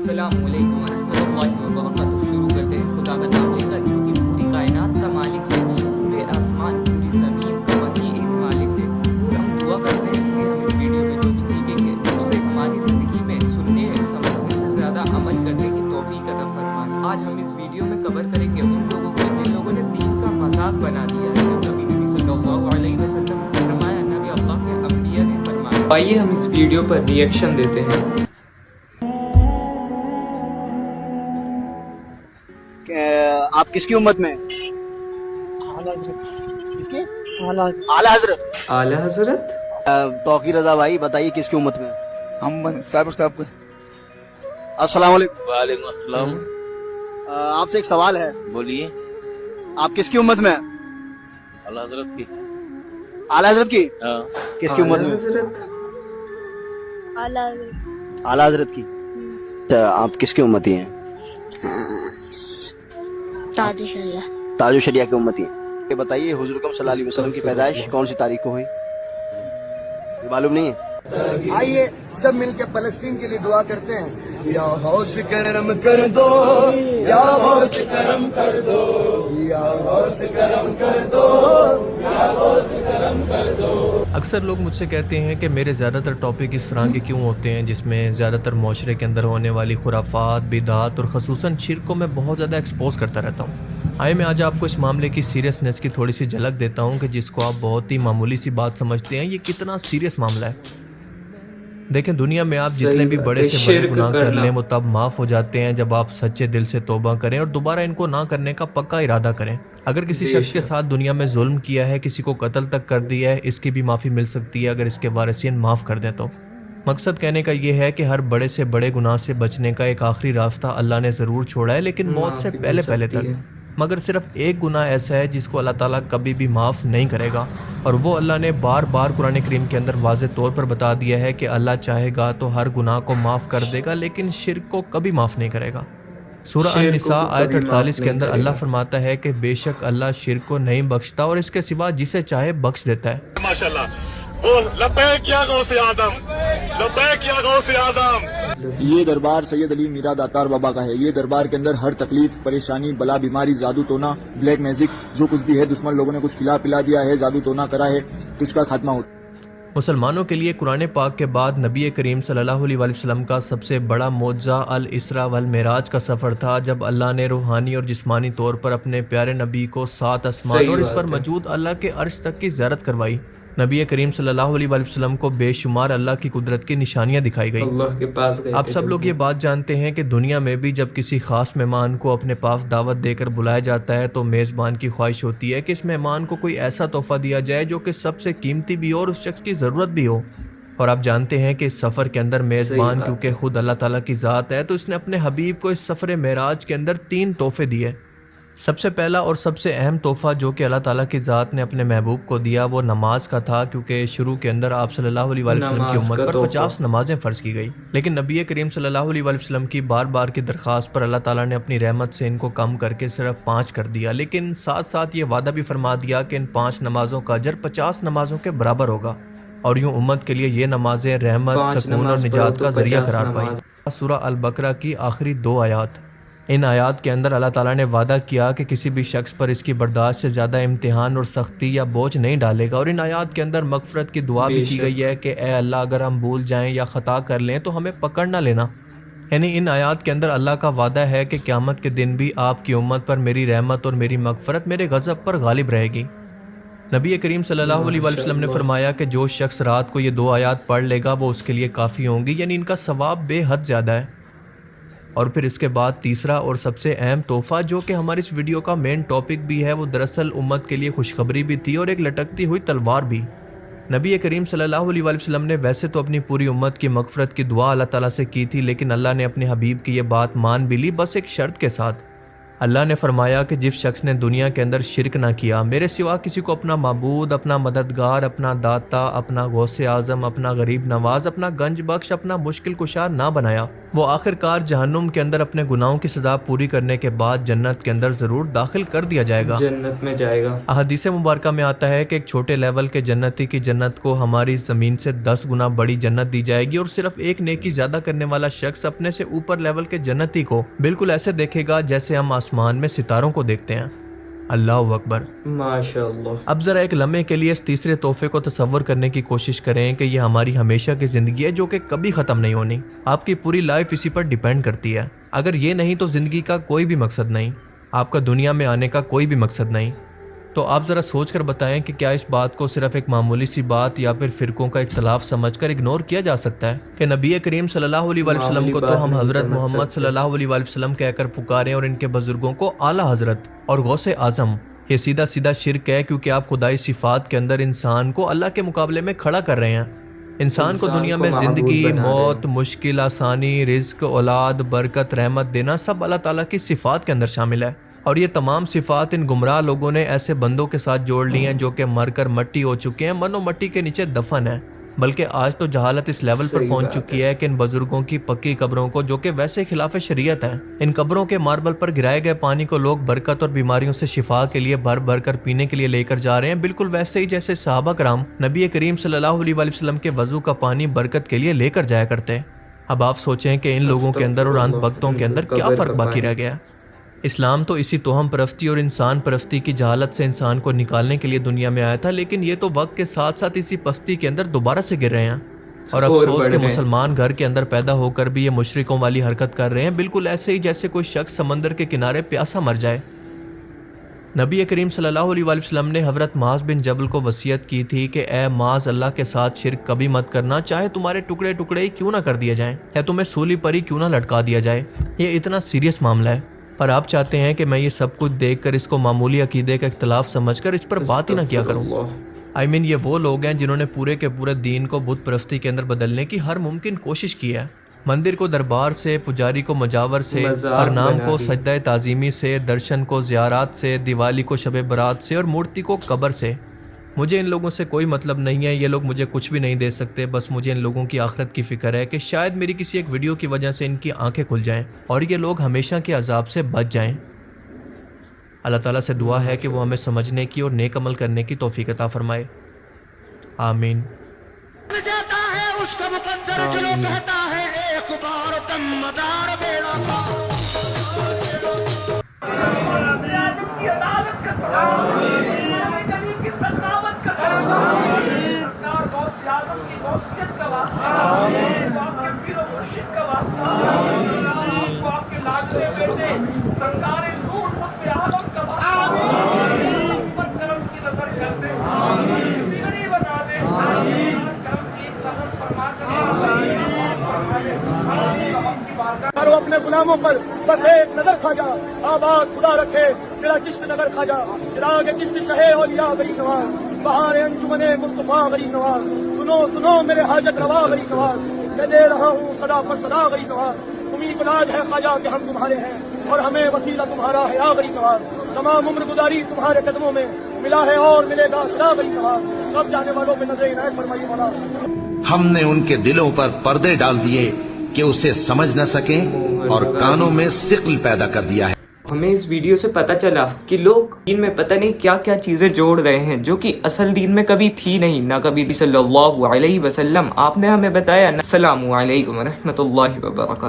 अस्सलाम वालेकुम रहमतुल्लाहि व बरकातुहू। शुरू करते हैं खुदा का नाम लेकर जो कि पूरी कायनात का मालिक है, पूरे आसमान पूरी ज़मीन का वही एक मालिक है। और हम दुआ करते हैं कि हम इस वीडियो में जो भी सीखेंगे उससे हमारी ज़िंदगी में सुनने समझने से ज़्यादा अमल करने की तौफीक अता फरमाए। आज हम इस वीडियो में कवर करेंगे उन लोगों को जिन लोगों ने दीन का मजाक बना दिया है। कभी नबी सल्लल्लाहु अलैहि वसल्लम ने फरमाया, नबी अल्लाह के अंबिया ने फरमाया। आइए हम इस वीडियो पर रिएक्शन देते हैं। आप किसकी उम्मत में? किसकी? आला हजरत। आला हजरत। तौकीर रजा भाई बताइए किसकी उम्मत में? हम साहब अस्सलाम वालेकुम। वालेकुम अस्सलाम। आपसे एक सवाल है, बोलिए। आप किसकी उम्मत में? आला हजरत की। आला हजरत की? हाँ। किसकी उम्मत में? आला हजरत की। आप किसकी उम्मती हैं? ताजु शरिया की उम्मती हैं। ये बताइए हुजूर अकरम सल्लल्लाहु अलैहि वसल्लम की पैदाइश कौन सी तारीख को हुई? ये मालूम नहीं है? आइए सब मिलकर फलस्तीन के लिए दुआ करते हैं। या गौस करम कर दो, या गौस करम कर दो, या गौस करम कर दो, या गौस करम कर दो। अक्सर लोग मुझसे कहते हैं कि मेरे ज़्यादातर टॉपिक इस तरह के क्यों होते हैं जिसमें ज़्यादातर माशरे के अंदर होने वाली खुराफात, बिदात और ख़ुसूसन शिर्क को मैं बहुत ज़्यादा एक्सपोज करता रहता हूँ। आइए मैं आज आपको इस मामले की सीरियसनेस की थोड़ी सी झलक देता हूँ कि जिसको आप बहुत ही मामूली सी बात समझते हैं, ये कितना सीरियस मामला है। देखें, दुनिया में आप जितने भी बड़े से बड़े गुनाह कर लें वो तब माफ़ हो जाते हैं जब आप सच्चे दिल से तौबा करें और दोबारा इनको ना करने का पक्का इरादा करें। अगर किसी शख्स के साथ दुनिया में जुल्म किया है, किसी को कत्ल तक कर दिया है, इसकी भी माफ़ी मिल सकती है अगर इसके वारिसीन माफ़ कर दें तो। मकसद कहने का ये है कि हर बड़े से बड़े गुनाह से बचने का एक आखिरी रास्ता अल्लाह ने ज़रूर छोड़ा है, लेकिन मौत से पहले पहले तक। मगर सिर्फ एक गुनाह ऐसा है जिसको अल्लाह ताला कभी भी माफ़ नहीं करेगा, और वो अल्लाह ने बार बार कुरान करीम के अंदर वाज़े तौर पर बता दिया है कि अल्लाह चाहेगा तो हर गुनाह को माफ़ कर देगा, लेकिन शिर्क को कभी माफ़ नहीं करेगा। सूरह अन-निसा आयत 48 के अंदर अल्लाह फरमाता है कि बेशक अल्लाह शिर्क को नहीं बख्शता और इसके सिवा जिसे चाहे बख्श देता है। माशाल्लाह। लब्बैक या गौसे आज़म, लब्बैक या गौसे आज़म। ये दरबार सैयद अली मीरा दातार बाबा का है। ये दरबार के अंदर हर तकलीफ, परेशानी, बला, बीमारी, जादू टोना, ब्लैक मैजिक जो कुछ भी है, दुश्मन लोगों ने कुछ खिला पिला दिया है, जादू टोना करा है, तो उसका खात्मा होता है। मुसलमानों के लिए कुरान पाक के बाद नबी करीम सल्लल्लाहु अलैहि वसल्लम का सबसे बड़ा मौजज़ा अल इसरा वल मेराज का सफ़र था, जब अल्लाह ने रूहानी और जिस्मानी तौर पर अपने प्यारे नबी को 7 आसमान और इस पर मौजूद अल्लाह के अर्श तक की ज़ियारत करवाई। नबी करीम सल्लल्लाहु अलैहि वसल्लम को बेशुमार अल्लाह की कुदरत की निशानियां दिखाई गई। अल्लाह के पास गए आप सब लोग ये बात जानते हैं कि दुनिया में भी जब किसी खास मेहमान को अपने पास दावत देकर बुलाया जाता है तो मेज़बान की ख्वाहिश होती है कि इस मेहमान को कोई ऐसा तोहफा दिया जाए जो कि सबसे कीमती भी हो और उस शख्स की ज़रूरत भी हो। और आप जानते हैं कि इस सफ़र के अंदर मेज़बान क्योंकि खुद अल्लाह ताला की ज़ात है तो इसने अपने हबीब को इस सफ़र मेराज के अंदर 3 तोहफे दिए। सबसे पहला और सबसे अहम तोहफ़ा जो कि अल्लाह ताला की ज़ात ने अपने महबूब को दिया वो नमाज का था, क्योंकि शुरू के अंदर आप सल्लल्लाहु अलैहि वसल्लम की उम्मत पर 50 नमाजें फ़र्ज़ की गई, लेकिन नबी करीम सल्लल्लाहु अलैहि वसल्लम की बार बार की दरख्वास्त पर अल्लाह ताला ने अपनी रहमत से इनको कम करके सिर्फ 5 कर दिया, लेकिन साथ साथ ये वादा भी फरमा दिया कि इन 5 नमाज़ों का अजर 50 नमाज़ों के बराबर होगा। और यूँ उम्मत के लिए ये नमाजें रहमत, सकून और निजात का ज़रिया करार पाई। सूरह अल बकरा की आखिरी 2 आयात, इन आयात के अंदर अल्लाह ताला ने वादा किया कि किसी भी शख्स पर इसकी बर्दाश्त से ज़्यादा इम्तिहान और सख्ती या बोझ नहीं डालेगा। और इन आयात के अंदर मगफरत की दुआ भी की गई है कि ए अल्लाह, अगर हम भूल जाएं या ख़ता कर लें तो हमें पकड़ ना लेना। यानी इन आयात के अंदर अल्लाह का वादा है कि क़यामत के दिन भी आपकी उम्मत पर मेरी रहमत और मेरी मगफरत मेरे गज़ब पर गालिब रहेगी। नबी करीम सल्लल्लाहु अलैहि वसल्लम ने फरमाया कि जो शख्स रात को ये 2 आयात पढ़ लेगा वो उसके लिए काफ़ी होंगी, यानी इनका सवाब बेहद ज़्यादा है। और फिर इसके बाद तीसरा और सबसे अहम तोहफ़ा जो कि हमारी इस वीडियो का मेन टॉपिक भी है, वो दरअसल उम्मत के लिए खुशखबरी भी थी और एक लटकती हुई तलवार भी। नबी करीम सल्लल्लाहु अलैहि वसल्लम ने वैसे तो अपनी पूरी उम्मत की मगफरत की दुआ अल्लाह ताला से की थी, लेकिन अल्लाह ने अपने हबीब की ये बात मान भी ली, बस एक शर्त के साथ اللہ نے فرمایا کہ جس شخص نے دنیا کے اندر شرک نہ کیا، میرے سوا کسی کو اپنا معبود، اپنا مددگار، اپنا داتا، اپنا غوث اعظم، اپنا غریب نواز، اپنا گنج بخش، اپنا مشکل کشا نہ بنایا، وہ آخر کار جہنم کے اندر اپنے گناہوں کی سزا پوری کرنے کے بعد جنت کے اندر ضرور داخل کر دیا جائے گا، جنت میں جائے گا۔ احادیث مبارکہ میں آتا ہے کہ ایک چھوٹے لیول کے جنتی کی جنت کو ہماری زمین سے 10 گنا بڑی جنت دی جائے گی، اور صرف ایک نیکی زیادہ کرنے والا شخص اپنے سے اوپر لیول کے جنتی کو بالکل ایسے دیکھے گا جیسے ہم آسمان میں ستاروں کو دیکھتے ہیں۔ اللہ اکبر۔ ماشاءاللہ۔ اب ذرا ایک لمحے کے لیے اس تیسرے تحفے کو تصور کرنے کی کوشش کریں کہ یہ ہماری ہمیشہ کی زندگی ہے جو کہ کبھی ختم نہیں ہونی۔ آپ کی پوری لائف اسی پر ڈیپینڈ کرتی ہے۔ اگر یہ نہیں تو زندگی کا کوئی بھی مقصد نہیں، آپ کا دنیا میں آنے کا کوئی بھی مقصد نہیں۔ تو آپ ذرا سوچ کر بتائیں کہ کیا اس بات کو صرف ایک معمولی سی بات یا پھر فرقوں کا اختلاف سمجھ کر اگنور کیا جا سکتا ہے کہ نبی کریم صلی اللہ علیہ وآلہ وسلم کو تو ہم حضرت محمد صلی اللہ علیہ وآلہ وسلم کہہ کر پکاریں اور ان کے بزرگوں کو اعلیٰ حضرت اور غوث اعظم؟ یہ سیدھا سیدھا شرک ہے، کیونکہ آپ خدائی صفات کے اندر انسان کو اللہ کے مقابلے میں کھڑا کر رہے ہیں۔ انسان کو دنیا میں زندگی، موت، مشکل، آسانی، رزق، اولاد، برکت، رحمت دینا سب اللہ تعالیٰ کی صفات کے اندر شامل ہے، اور یہ تمام صفات ان گمراہ لوگوں نے ایسے بندوں کے ساتھ جوڑ لی ہیں جو کہ مر کر مٹی ہو چکے ہیں، من و مٹی کے نیچے دفن ہیں۔ بلکہ آج تو جہالت اس لیول پر پہنچ چکی ہے کہ ان بزرگوں کی پکی قبروں کو، جو کہ ویسے خلاف شریعت ہیں، ان قبروں کے ماربل پر گرائے گئے پانی کو لوگ برکت اور بیماریوں سے شفا کے لیے بھر بھر کر پینے کے لیے لے کر جا رہے ہیں، بالکل ویسے ہی جیسے صحابہ کرام نبی کریم صلی اللہ علیہ وآلہ وسلم کے وضو کا پانی برکت کے لیے لے کر جایا کرتے۔ اب آپ سوچیں کہ ان لوگوں کے اندر اور اندھ بھگتوں کے اندر کیا فرق باقی رہ گیا۔ اسلام تو اسی توہم پرستی اور انسان پرستی کی جہالت سے انسان کو نکالنے کے لیے دنیا میں آیا تھا، لیکن یہ تو وقت کے ساتھ ساتھ اسی پستی کے اندر دوبارہ سے گر رہے ہیں، اور افسوس کہ مسلمان گھر کے اندر پیدا ہو کر بھی یہ مشرکوں والی حرکت کر رہے ہیں، بالکل ایسے ہی جیسے کوئی شخص سمندر کے کنارے پیاسا مر جائے۔ نبی کریم صلی اللہ علیہ وآلہ وسلم نے حضرت معاذ بن جبل کو وصیت کی تھی کہ اے معاذ، اللہ کے ساتھ شرک کبھی مت کرنا، چاہے تمہارے ٹکڑے ٹکڑے ہی کیوں نہ کر دیے جائیں یا تمہیں سولی پر ہی کیوں نہ لٹکا دیا جائے۔ یہ اتنا سیریس معاملہ ہے، پر آپ چاہتے ہیں کہ میں یہ سب کچھ دیکھ کر اس کو معمولی عقیدے کا اختلاف سمجھ کر اس پر بات ہی نہ کیا کروں۔ یہ وہ لوگ ہیں جنہوں نے پورے کے پورے دین کو بت پرستی کے اندر بدلنے کی ہر ممکن کوشش کی ہے۔ مندر کو دربار سے، پجاری کو مجاور سے، پرنام کو سجدہ تعظیمی سے، درشن کو زیارات سے، دیوالی کو شب برات سے، اور مورتی کو قبر سے۔ مجھے ان لوگوں سے کوئی مطلب نہیں ہے، یہ لوگ مجھے کچھ بھی نہیں دے سکتے، بس مجھے ان لوگوں کی آخرت کی فکر ہے کہ شاید میری کسی ایک ویڈیو کی وجہ سے ان کی آنکھیں کھل جائیں اور یہ لوگ ہمیشہ کے عذاب سے بچ جائیں۔ اللہ تعالیٰ سے دعا ہے کہ وہ ہمیں سمجھنے کی اور نیک عمل کرنے کی توفیق عطا فرمائے، آمین۔ دیتا ہے اس کا مقدر جو کہتا ہے ایک بار کم مدار بیڑا کی عدالت کا سلام، نبی کی سخاوت کا سلام، سرکار غوث اعظم کی غوثیت کا واسطہ، آپ کے پیر و مرشد کا واسطہ، آپ کو آپ کے لاڈلے بیٹے سرکار نور قطب اعظم کا واسطہ، پر کرم کی نظر کر دے، بگڑی بنا دے، کرم کی نظر فرما کر اپنے غلاموں پر بس ایک نظر کھا جا، آباد خدا رکھے تیرا کشت نگر کھا جا، چراغ کشت شہ اولیاء غریب نواز، بہار انجمن مصطفیٰ غریب نواز، سنو سنو میرے حاجت روا غریب نواز، میں دے رہا ہوں صدا پر صدا غریب نواز، تمہیں بلاج ہے خواجہ کہ ہم تمہارے ہیں اور ہمیں وسیلہ تمہارا ہے یا غریب نواز، تمام عمر گزاری تمہارے قدموں میں، ملا ہے اور ملے گا صدا غریب نواز، سب جانے والوں پہ نظر عنایت فرمائیے مولا۔ ہم نے ان کے دلوں پر پردے ڈال دیے کہ اسے سمجھ نہ سکیں اور کانوں میں ثقل پیدا کر دیا ہے۔ ہمیں اس ویڈیو سے پتہ چلا کہ لوگ دین میں پتہ نہیں کیا کیا چیزیں جوڑ رہے ہیں جو کہ اصل دین میں کبھی تھی نہیں، نہ کبھی صلی اللہ علیہ وسلم آپ نے ہمیں بتایا۔ السلام علیکم ورحمۃ اللہ وبرکاتہ۔